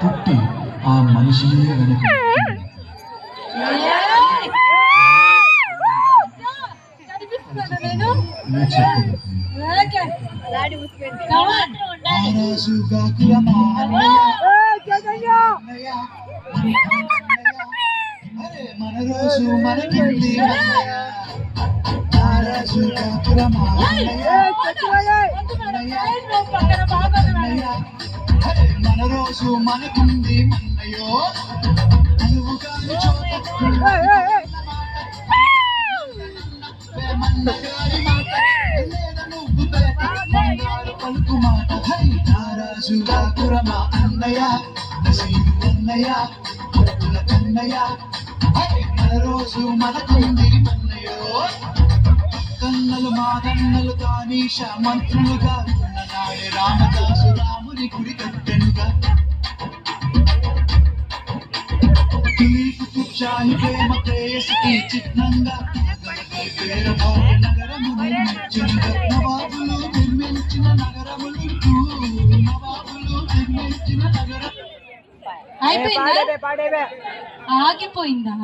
పుట్టి ఆ మనిషిని వెనుక మన రోజు మనకింది మన రోజు మనకుంది మన్నయో నువ్వు కాని పలుకు మాట రాజు కాకురమా అన్నయ్య అన్నయ్య కన్నయ్య మన రోజు మనకుంది మన్నయో కన్నలు మాదన్నలు కానీష మంత్రులుగా ఉన్ననాడే రామదాసు రాముని గుడి కట్టెనుగా చాలి ప్రేమ ప్రేయసికి చిహ్నంగా నగరము నవాబులు నిర్మించిన నగరములు నవాబులు నిర్మించిన నగరం ఆగిపోయిందా